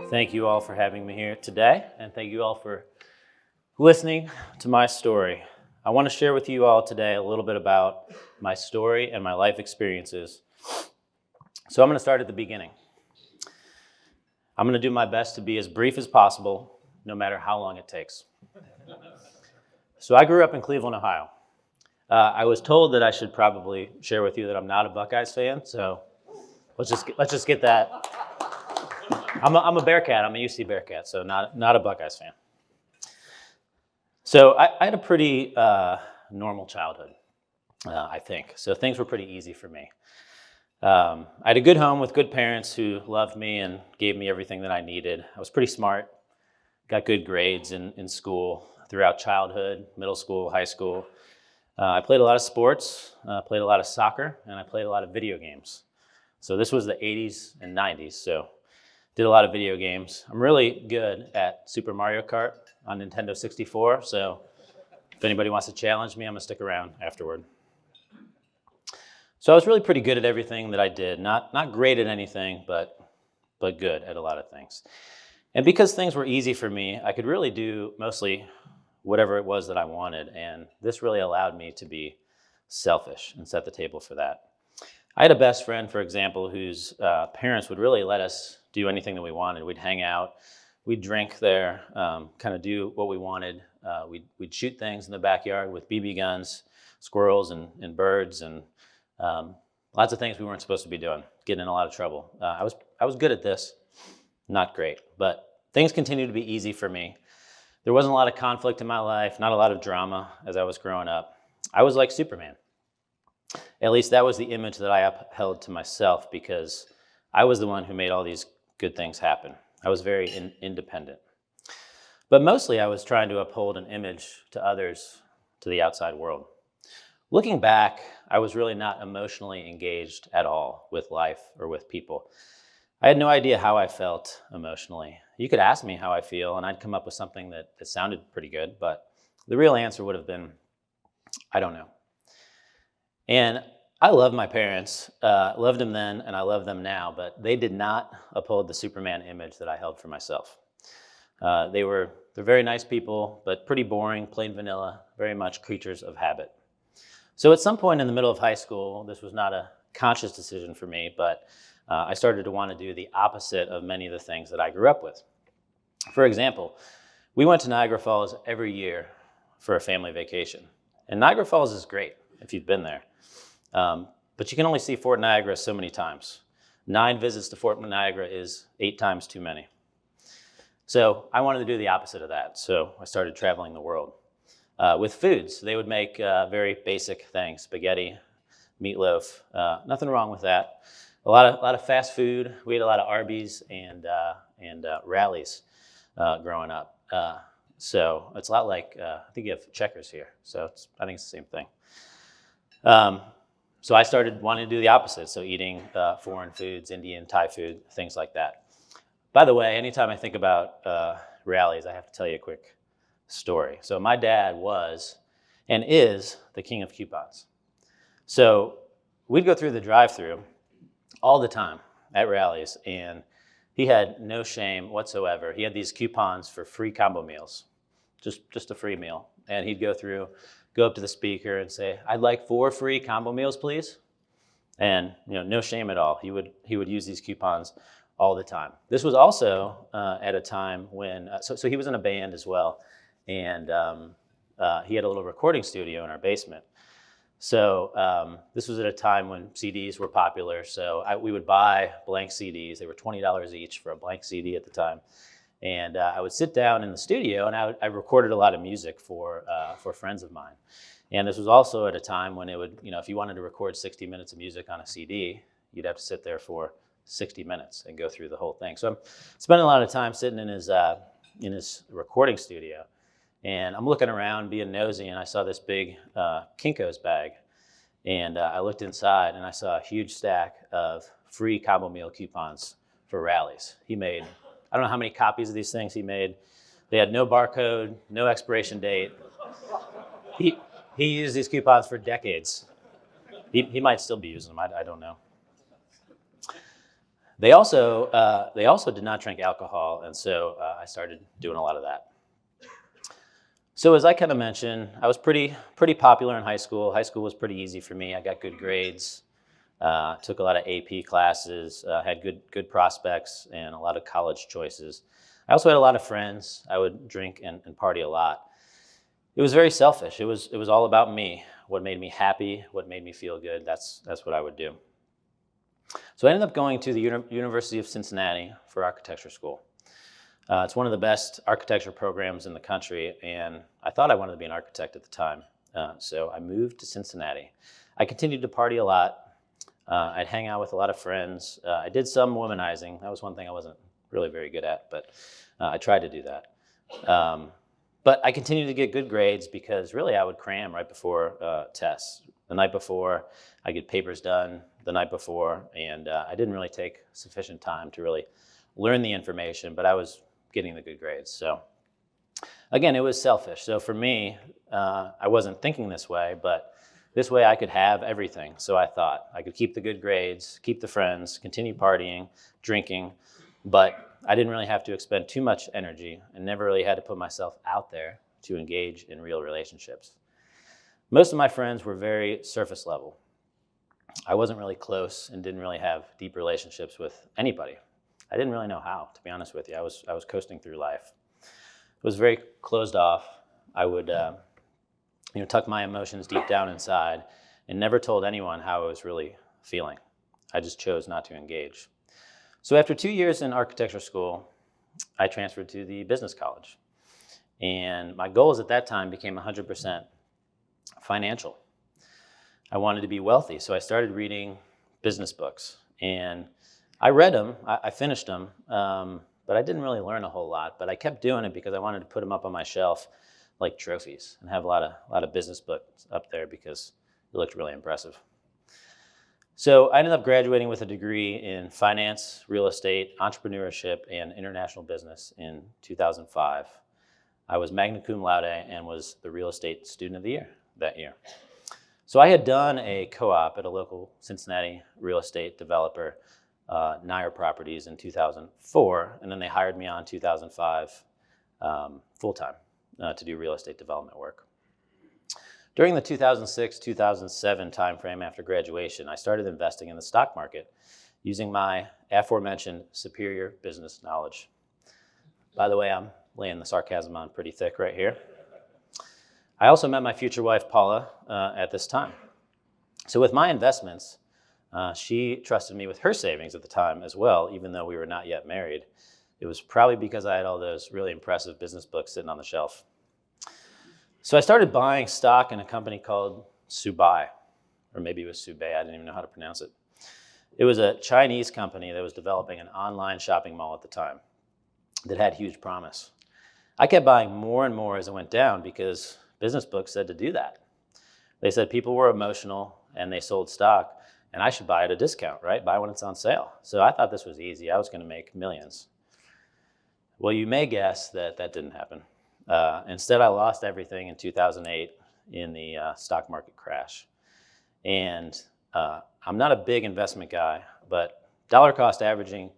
Thank you all for having me here today, and thank you all for listening to my story. I want to share with you all today a little bit about my story and my life experiences. So I'm going to start at the beginning. I'm going to do my best to be as brief as possible, no matter how long it takes. So I grew up in Cleveland, Ohio. I was told that I should probably share with you that I'm not a Buckeyes fan, so let's just get that. I'm a Bearcat. I'm a UC Bearcat, so not a Buckeyes fan. So I had a pretty normal childhood, I think. So things were pretty easy for me. I had a good home with good parents who loved me and gave me everything that I needed. I was pretty smart, got good grades in school throughout childhood, middle school, high school. I played a lot of sports, played a lot of soccer, and I played a lot of video games. So this was the 80s and 90s, so did a lot of video games. I'm really good at Super Mario Kart on Nintendo 64, so if anybody wants to challenge me, I'm going to stick around afterward. So I was really pretty good at everything that I did. Not great at anything, but good at a lot of things. And because things were easy for me, I could really do mostly whatever it was that I wanted, and this really allowed me to be selfish and set the table for that. I had a best friend, for example, whose parents would really let us do anything that we wanted. We'd hang out, we'd drink there, kind of do what we wanted. We'd shoot things in the backyard with BB guns, squirrels and birds, and lots of things we weren't supposed to be doing, getting in a lot of trouble. I was good at this, not great, but things continued to be easy for me. There wasn't a lot of conflict in my life, not a lot of drama as I was growing up. I was like Superman. At least that was the image that I upheld to myself because I was the one who made all these good things happen. I was very independent. But mostly I was trying to uphold an image to others, to the outside world. Looking back, I was really not emotionally engaged at all with life or with people. I had no idea how I felt emotionally. You could ask me how I feel, and I'd come up with something that sounded pretty good, but the real answer would have been, I don't know. And I love my parents, loved them then, and I love them now, but they did not uphold the Superman image that I held for myself. They're very nice people, but pretty boring, plain vanilla, very much creatures of habit. So at some point in the middle of high school, this was not a conscious decision for me, but I started to want to do the opposite of many of the things that I grew up with. For example, we went to Niagara Falls every year for a family vacation. And Niagara Falls is great if you've been there. But you can only see Fort Niagara so many times. 9 visits to Fort Niagara is 8 times too many. So I wanted to do the opposite of that. So I started traveling the world with foods. They would make very basic things, spaghetti, meatloaf, nothing wrong with that. A lot of fast food. We ate a lot of Arby's and Rallies growing up. So it's a lot like, I think you have Checkers here. So I think it's the same thing. So I started wanting to do the opposite. So eating foreign foods, Indian, Thai food, things like that. By the way, anytime I think about Rallies, I have to tell you a quick story. So my dad was and is the king of coupons. So we'd go through the drive-thru all the time at Rallies, and he had no shame whatsoever. He had these coupons for free combo meals, just a free meal. And he'd go up to the speaker and say, "I'd like 4 free combo meals, please." And no shame at all. He would use these coupons all the time. This was also at a time when, so he was in a band as well, and he had a little recording studio in our basement. So this was at a time when CDs were popular, so we would buy blank CDs. They were $20 each for a blank CD at the time. And I would sit down in the studio, and I recorded a lot of music for friends of mine. And this was also at a time when it would, if you wanted to record 60 minutes of music on a CD, you'd have to sit there for 60 minutes and go through the whole thing. So I'm spending a lot of time sitting in his recording studio. And I'm looking around, being nosy, and I saw this big Kinko's bag. And I looked inside, and I saw a huge stack of free combo meal coupons for Rallies. He made, I don't know how many copies of these things he made. They had no barcode, no expiration date. He used these coupons for decades. He might still be using them, I don't know. They also did not drink alcohol, and so I started doing a lot of that. So as I kind of mentioned, I was pretty popular in high school. High school was pretty easy for me. I got good grades, took a lot of AP classes, had good prospects, and a lot of college choices. I also had a lot of friends. I would drink and party a lot. It was very selfish. It was all about me. What made me happy, what made me feel good. That's what I would do. So I ended up going to the University of Cincinnati for architecture school. It's one of the best architecture programs in the country, and I thought I wanted to be an architect at the time. So I moved to Cincinnati. I continued to party a lot. I'd hang out with a lot of friends. I did some womanizing. That was one thing I wasn't really very good at, but I tried to do that. But I continued to get good grades because really I would cram right before tests. The night before, I get papers done the night before, and I didn't really take sufficient time to really learn the information, but I was getting the good grades. So again, it was selfish. So for me, I wasn't thinking this way, but this way I could have everything. So I thought I could keep the good grades, keep the friends, continue partying, drinking, but I didn't really have to expend too much energy and never really had to put myself out there to engage in real relationships. Most of my friends were very surface level. I wasn't really close and didn't really have deep relationships with anybody. I didn't really know how, to be honest with you. I was coasting through life. It was very closed off. I would tuck my emotions deep down inside and never told anyone how I was really feeling. I just chose not to engage. So after 2 years in architecture school, I transferred to the business college. And my goals at that time became 100% financial. I wanted to be wealthy, so I started reading business books. And I read them, I finished them, but I didn't really learn a whole lot. But I kept doing it because I wanted to put them up on my shelf like trophies and have a lot of business books up there because it looked really impressive. So I ended up graduating with a degree in finance, real estate, entrepreneurship, and international business in 2005. I was magna cum laude and was the real estate student of the year that year. So I had done a co-op at a local Cincinnati real estate developer, Nair Properties, in 2004, and then they hired me on 2005 full-time to do real estate development work. During the 2006-2007 timeframe after graduation, I started investing in the stock market using my aforementioned superior business knowledge. By the way, I'm laying the sarcasm on pretty thick right here. I also met my future wife, Paula, at this time. So with my investments, she trusted me with her savings at the time as well, even though we were not yet married. It was probably because I had all those really impressive business books sitting on the shelf. So I started buying stock in a company called Subai, or maybe it was Subei, I didn't even know how to pronounce it. It was a Chinese company that was developing an online shopping mall at the time that had huge promise. I kept buying more and more as it went down because business books said to do that. They said people were emotional and they sold stock, and I should buy at a discount, right? Buy when it's on sale. So I thought this was easy. I was going to make millions. Well, you may guess that that didn't happen. Instead, I lost everything in 2008 in the stock market crash. And I'm not a big investment guy, but dollar cost averaging,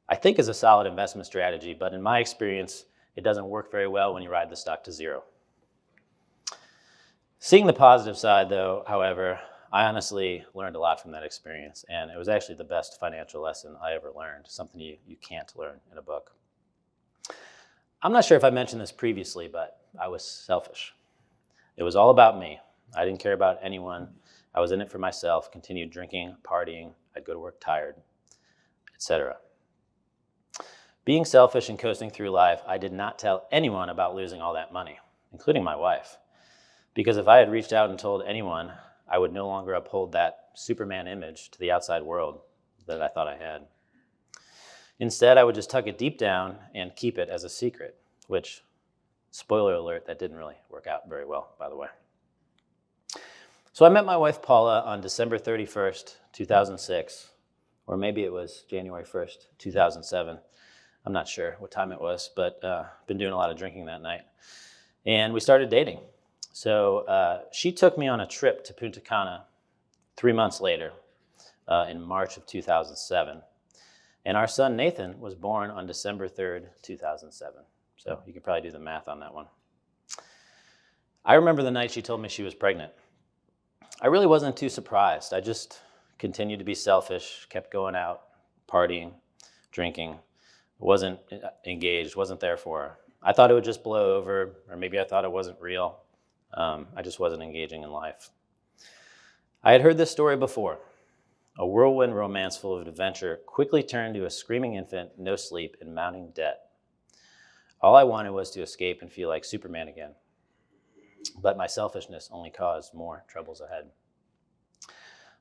I think, is a solid investment strategy. But in my experience, it doesn't work very well when you ride the stock to zero. Seeing the positive side, though, however, I honestly learned a lot from that experience. And it was actually the best financial lesson I ever learned, something you can't learn in a book. I'm not sure if I mentioned this previously, but I was selfish. It was all about me. I didn't care about anyone. I was in it for myself, continued drinking, partying. I'd go to work tired, etc. Being selfish and coasting through life, I did not tell anyone about losing all that money, including my wife. Because if I had reached out and told anyone, I would no longer uphold that Superman image to the outside world that I thought I had. Instead, I would just tuck it deep down and keep it as a secret, which, spoiler alert, that didn't really work out very well, by the way. So I met my wife, Paula, on December 31st, 2006, or maybe it was January 1st, 2007. I'm not sure what time it was, but been doing a lot of drinking that night. And we started dating. So she took me on a trip to Punta Cana 3 months later in March of 2007. And our son, Nathan, was born on December 3rd, 2007. So you could probably do the math on that one. I remember the night she told me she was pregnant. I really wasn't too surprised. I just continued to be selfish, kept going out, partying, drinking, wasn't engaged, wasn't there for her. I thought it would just blow over, or maybe I thought it wasn't real. I just wasn't engaging in life. I had heard this story before. A whirlwind romance full of adventure quickly turned to a screaming infant, no sleep, and mounting debt. All I wanted was to escape and feel like Superman again. But my selfishness only caused more troubles ahead.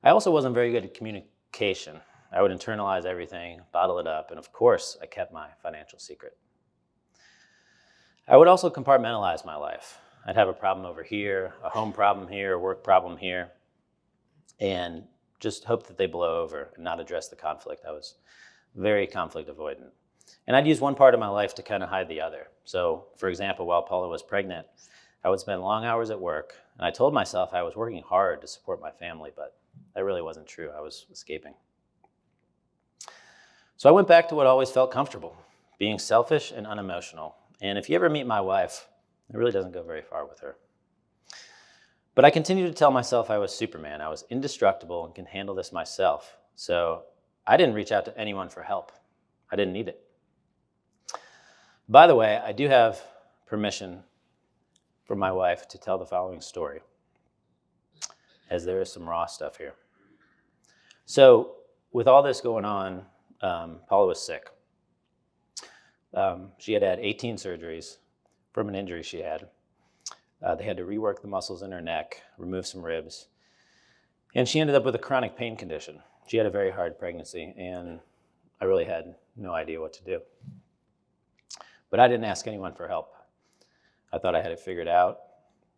I also wasn't very good at communication. I would internalize everything, bottle it up, and of course, I kept my financial secret. I would also compartmentalize my life. I'd have a problem over here, a home problem here, a work problem here, and just hope that they blow over and not address the conflict. I was very conflict avoidant. And I'd use one part of my life to kind of hide the other. So, for example, while Paula was pregnant, I would spend long hours at work, and I told myself I was working hard to support my family, but that really wasn't true. I was escaping. So I went back to what always felt comfortable, being selfish and unemotional. And if you ever meet my wife, it really doesn't go very far with her. But I continued to tell myself I was Superman. I was indestructible and can handle this myself. So I didn't reach out to anyone for help. I didn't need it. By the way, I do have permission from my wife to tell the following story, as there is some raw stuff here. So with all this going on, Paula was sick. She had had 18 surgeries from an injury she had. They had to rework the muscles in her neck, remove some ribs, and she ended up with a chronic pain condition. She had a very hard pregnancy, and I really had no idea what to do. But I didn't ask anyone for help. I thought I had it figured out.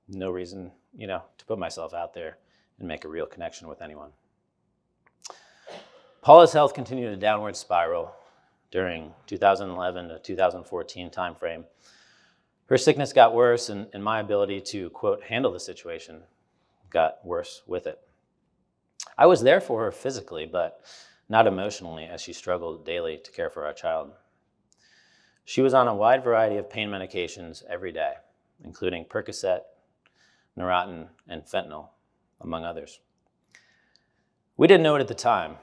No reason, to put myself out there and make a real connection with anyone. Paula's health continued a downward spiral during 2011 to 2014 timeframe. Her sickness got worse, and my ability to, quote, handle the situation got worse with it. I was there for her physically, but not emotionally, as she struggled daily to care for our child. She was on a wide variety of pain medications every day, including Percocet, Neurontin, and fentanyl, among others. We didn't know it at the time,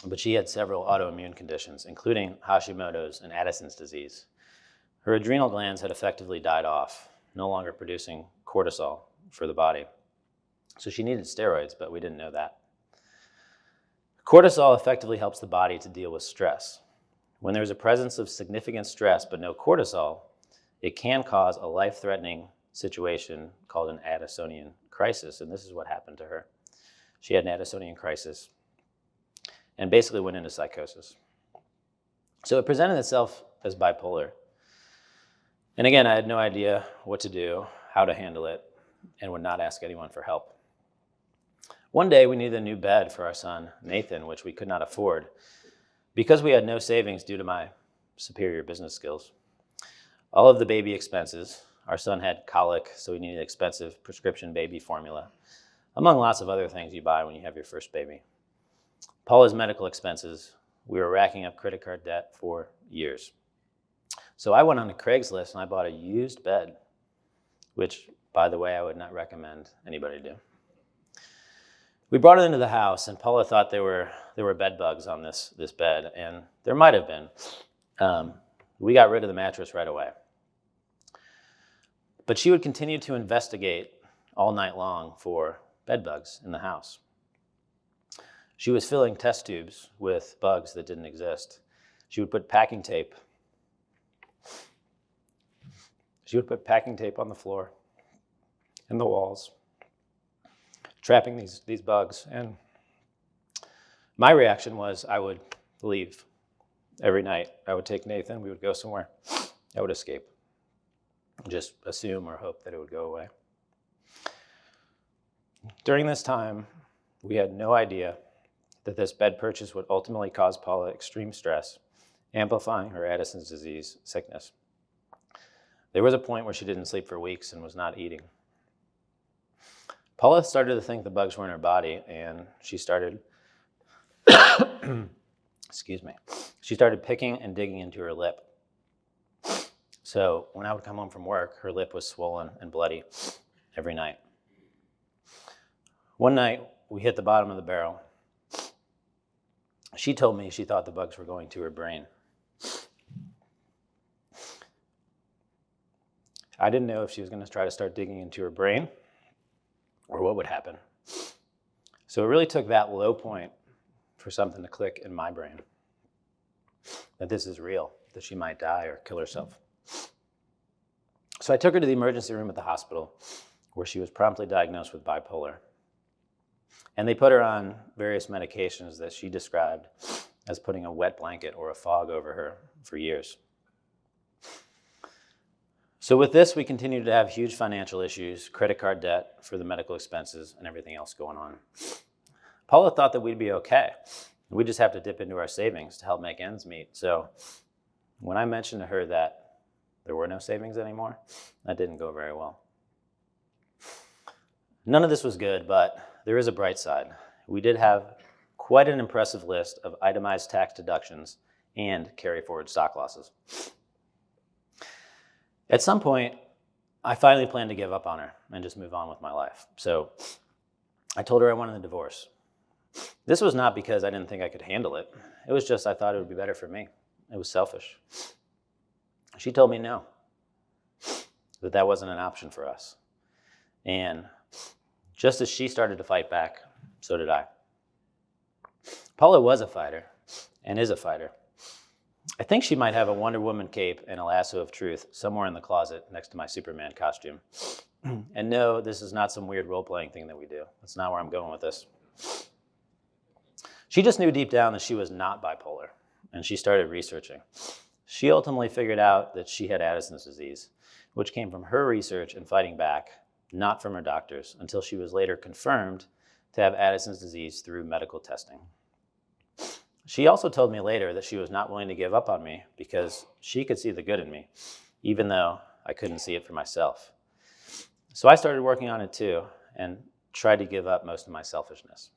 but she had several autoimmune conditions, including Hashimoto's and Addison's disease. Her adrenal glands had effectively died off, no longer producing cortisol for the body. So she needed steroids, but we didn't know that. Cortisol effectively helps the body to deal with stress. When there's a presence of significant stress but no cortisol, it can cause a life-threatening situation called an Addisonian crisis, and this is what happened to her. She had an Addisonian crisis and basically went into psychosis. So it presented itself as bipolar. And again, I had no idea what to do, how to handle it, and would not ask anyone for help. One day, we needed a new bed for our son, Nathan, which we could not afford because we had no savings due to my superior business skills. All of the baby expenses, our son had colic, so we needed expensive prescription baby formula, among lots of other things you buy when you have your first baby. Paula's medical expenses, we were racking up credit card debt for years. So I went on to Craigslist and I bought a used bed, which, by the way, I would not recommend anybody do. We brought it into the house, and Paula thought there were bed bugs on this bed, and there might have been. We got rid of the mattress right away. But she would continue to investigate all night long for bed bugs in the house. She was filling test tubes with bugs that didn't exist. She would put packing tape on the floor and the walls, trapping these bugs. And my reaction was I would leave every night. I would take Nathan, we would go somewhere. I would escape. Just assume or hope that it would go away. During this time, we had no idea that this bed purchase would ultimately cause Paula extreme stress, amplifying her Addison's disease sickness. There was a point where she didn't sleep for weeks and was not eating. Paula started to think the bugs were in her body, and she started Excuse me. She started picking and digging into her lip. So when I would come home from work, her lip was swollen and bloody every night. One night, we hit the bottom of the barrel. She told me she thought the bugs were going to her brain. I didn't know if she was going to try to start digging into her brain or what would happen. So it really took that low point for something to click in my brain, that this is real, that she might die or kill herself. So I took her to the emergency room at the hospital, where she was promptly diagnosed with bipolar. And they put her on various medications that she described as putting a wet blanket or a fog over her for years. So with this, we continued to have huge financial issues, credit card debt for the medical expenses, and everything else going on. Paula thought that we'd be okay. We'd just have to dip into our savings to help make ends meet. So when I mentioned to her that there were no savings anymore, that didn't go very well. None of this was good, but there is a bright side. We did have quite an impressive list of itemized tax deductions and carry-forward stock losses. At some point, I finally planned to give up on her and just move on with my life. So I told her I wanted a divorce. This was not because I didn't think I could handle it. It was just I thought it would be better for me. It was selfish. She told me no, that wasn't an option for us. And just as she started to fight back, so did I. Paula was a fighter and is a fighter. I think she might have a Wonder Woman cape and a lasso of truth somewhere in the closet next to my Superman costume. And no, this is not some weird role-playing thing that we do. That's not where I'm going with this. She just knew deep down that she was not bipolar, and she started researching. She ultimately figured out that she had Addison's disease, which came from her research and fighting back, not from her doctors, until she was later confirmed to have Addison's disease through medical testing. She also told me later that she was not willing to give up on me because she could see the good in me, even though I couldn't see it for myself. So I started working on it too and tried to give up most of my selfishness.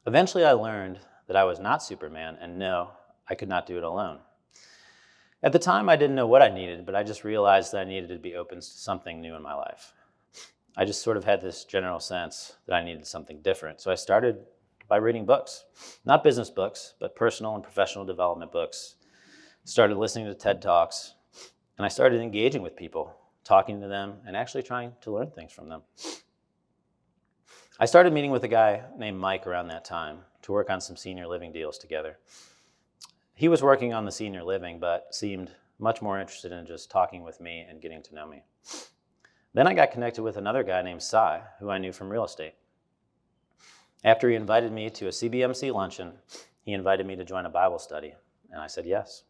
Eventually I learned that I was not Superman, and no, I could not do it alone. At the time, I didn't know what I needed, but I just realized that I needed to be open to something new in my life. I just sort of had this general sense that I needed something different. So I started by reading books, not business books, but personal and professional development books. Started listening to TED Talks, and I started engaging with people, talking to them, and actually trying to learn things from them. I started meeting with a guy named Mike around that time to work on some senior living deals together. He was working on the senior living, but seemed much more interested in just talking with me and getting to know me. Then I got connected with another guy named Cy, who I knew from real estate. After he invited me to a CBMC luncheon, he invited me to join a Bible study, and I said yes.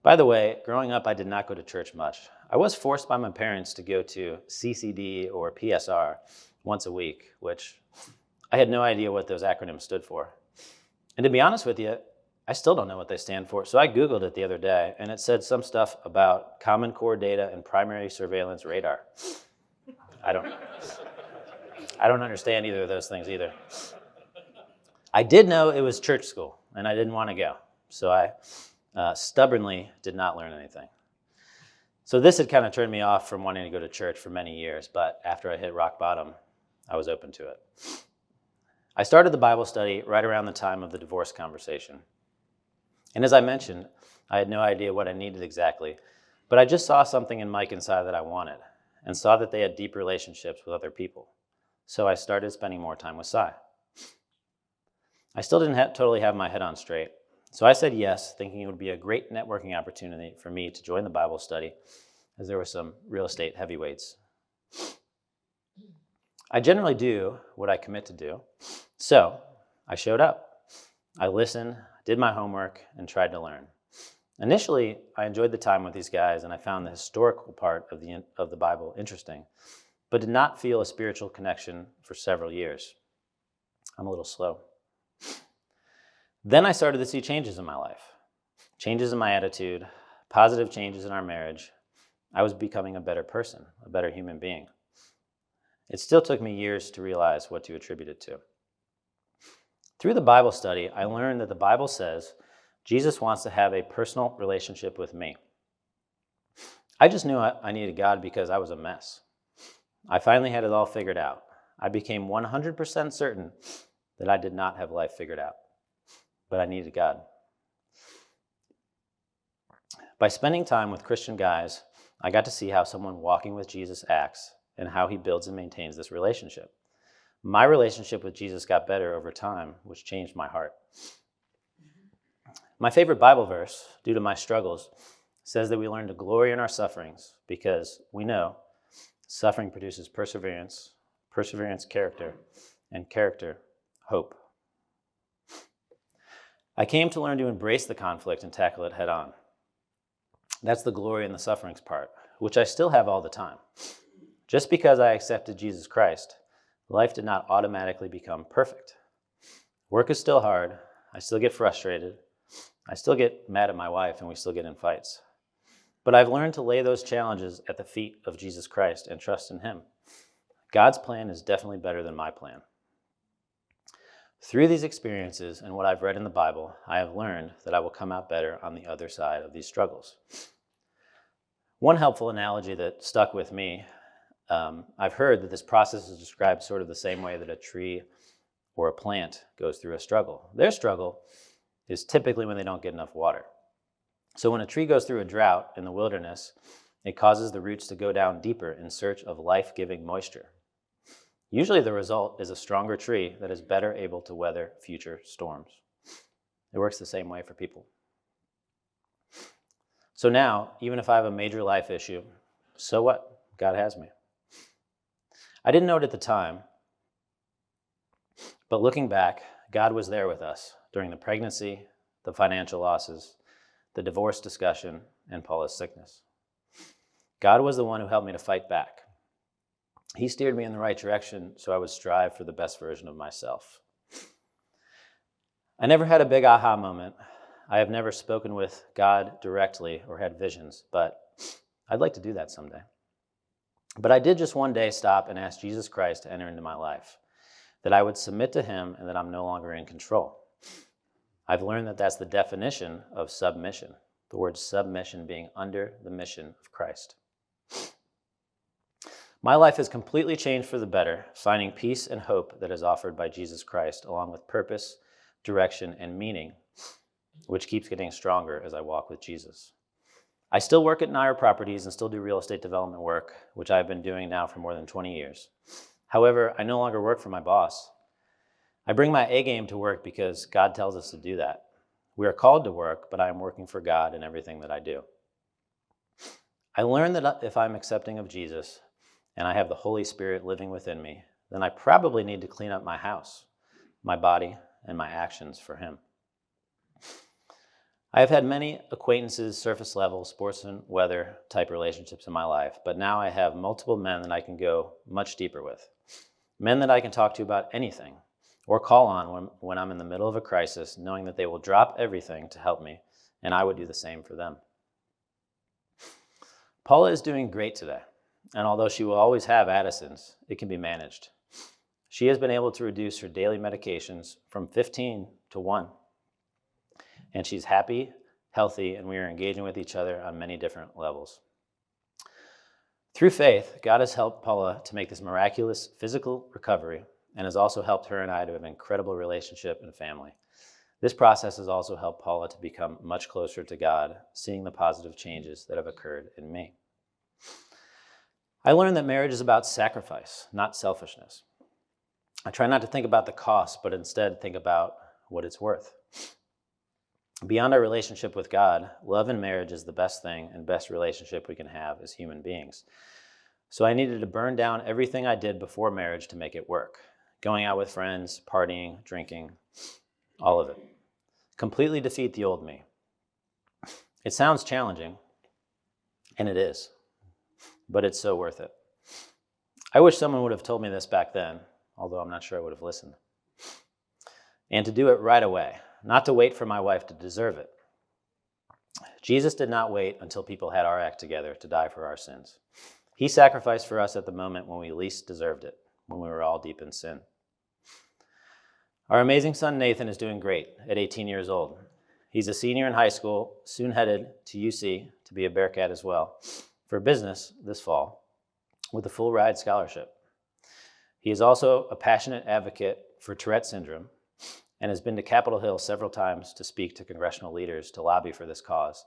By the way, growing up, I did not go to church much. I was forced by my parents to go to CCD or PSR once a week, which I had no idea what those acronyms stood for. And to be honest with you, I still don't know what they stand for. So I Googled it the other day, and it said some stuff about Common Core Data and Primary Surveillance Radar. I don't understand either of those things either. I did know it was church school, and I didn't want to go. So I stubbornly did not learn anything. So this had kind of turned me off from wanting to go to church for many years, but after I hit rock bottom, I was open to it. I started the Bible study right around the time of the divorce conversation. And as I mentioned, I had no idea what I needed exactly, but I just saw something in Mike and Cy that I wanted, and saw that they had deep relationships with other people. So I started spending more time with Cy. I still didn't totally have my head on straight, so I said yes, thinking it would be a great networking opportunity for me to join the Bible study, as there were some real estate heavyweights. I generally do what I commit to do, so I showed up. I listened, did my homework, and tried to learn. Initially, I enjoyed the time with these guys, and I found the historical part of the Bible interesting, but did not feel a spiritual connection for several years. I'm a little slow. Then I started to see changes in my life, changes in my attitude, positive changes in our marriage. I was becoming a better person, a better human being. It still took me years to realize what to attribute it to. Through the Bible study, I learned that the Bible says Jesus wants to have a personal relationship with me. I just knew I needed God because I was a mess. I finally had it all figured out. I became 100% certain that I did not have life figured out, but I needed God. By spending time with Christian guys, I got to see how someone walking with Jesus acts and how he builds and maintains this relationship. My relationship with Jesus got better over time, which changed my heart. My favorite Bible verse, due to my struggles, says that we learn to glory in our sufferings because we know suffering produces perseverance, perseverance character, and character hope. I came to learn to embrace the conflict and tackle it head on. That's the glory in the sufferings part, which I still have all the time. Just because I accepted Jesus Christ, life did not automatically become perfect. Work is still hard. I still get frustrated. I still get mad at my wife, and we still get in fights. But I've learned to lay those challenges at the feet of Jesus Christ and trust in him. God's plan is definitely better than my plan. Through these experiences and what I've read in the Bible, I have learned that I will come out better on the other side of these struggles. One helpful analogy that stuck with me, I've heard that this process is described sort of the same way that a tree or a plant goes through a struggle. Their struggle is typically when they don't get enough water. So when a tree goes through a drought in the wilderness, it causes the roots to go down deeper in search of life-giving moisture. Usually the result is a stronger tree that is better able to weather future storms. It works the same way for people. So now, even if I have a major life issue, so what? God has me. I didn't know it at the time, but looking back, God was there with us during the pregnancy, the financial losses, the divorce discussion, and Paula's sickness. God was the one who helped me to fight back. He steered me in the right direction so I would strive for the best version of myself. I never had a big aha moment. I have never spoken with God directly or had visions, but I'd like to do that someday. But I did just one day stop and ask Jesus Christ to enter into my life, that I would submit to him and that I'm no longer in control. I've learned that that's the definition of submission, the word submission being under the mission of Christ. My life has completely changed for the better, finding peace and hope that is offered by Jesus Christ, along with purpose, direction, and meaning, which keeps getting stronger as I walk with Jesus. I still work at Nair Properties and still do real estate development work, which I've been doing now for more than 20 years. However, I no longer work for my boss. I bring my A game to work because God tells us to do that. We are called to work, but I am working for God in everything that I do. I learned that if I'm accepting of Jesus, and I have the Holy Spirit living within me, then I probably need to clean up my house, my body, and my actions for him. I have had many acquaintances, surface level, sports and weather type relationships in my life, but now I have multiple men that I can go much deeper with. Men that I can talk to about anything or call on when I'm in the middle of a crisis, knowing that they will drop everything to help me, and I would do the same for them. Paula is doing great today. And although she will always have Addison's, it can be managed. She has been able to reduce her daily medications from 15 to 1. And she's happy, healthy, and we are engaging with each other on many different levels. Through faith, God has helped Paula to make this miraculous physical recovery and has also helped her and I to have an incredible relationship and family. This process has also helped Paula to become much closer to God, seeing the positive changes that have occurred in me. I learned that marriage is about sacrifice, not selfishness. I try not to think about the cost, but instead think about what it's worth. Beyond our relationship with God, love in marriage is the best thing and best relationship we can have as human beings. So I needed to burn down everything I did before marriage to make it work. Going out with friends, partying, drinking, all of it. Completely defeat the old me. It sounds challenging, and it is. But it's so worth it. I wish someone would have told me this back then, although I'm not sure I would have listened. And to do it right away, not to wait for my wife to deserve it. Jesus did not wait until people had our act together to die for our sins. He sacrificed for us at the moment when we least deserved it, when we were all deep in sin. Our amazing son Nathan is doing great at 18 years old. He's a senior in high school, soon headed to UC to be a Bearcat as well, for business this fall, with a full ride scholarship. He is also a passionate advocate for Tourette syndrome and has been to Capitol Hill several times to speak to congressional leaders to lobby for this cause,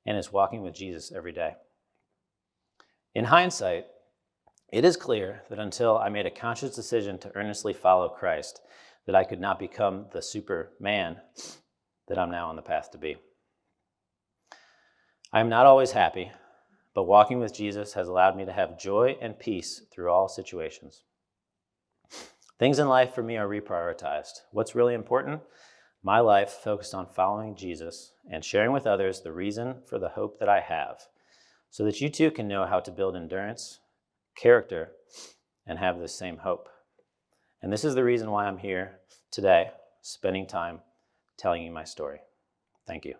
and is walking with Jesus every day. In hindsight, it is clear that until I made a conscious decision to earnestly follow Christ, that I could not become the Superman that I'm now on the path to be. I am not always happy, but walking with Jesus has allowed me to have joy and peace through all situations. Things in life for me are reprioritized. What's really important? My life focused on following Jesus and sharing with others the reason for the hope that I have, so that you too can know how to build endurance, character, and have this same hope. And this is the reason why I'm here today, spending time telling you my story. Thank you.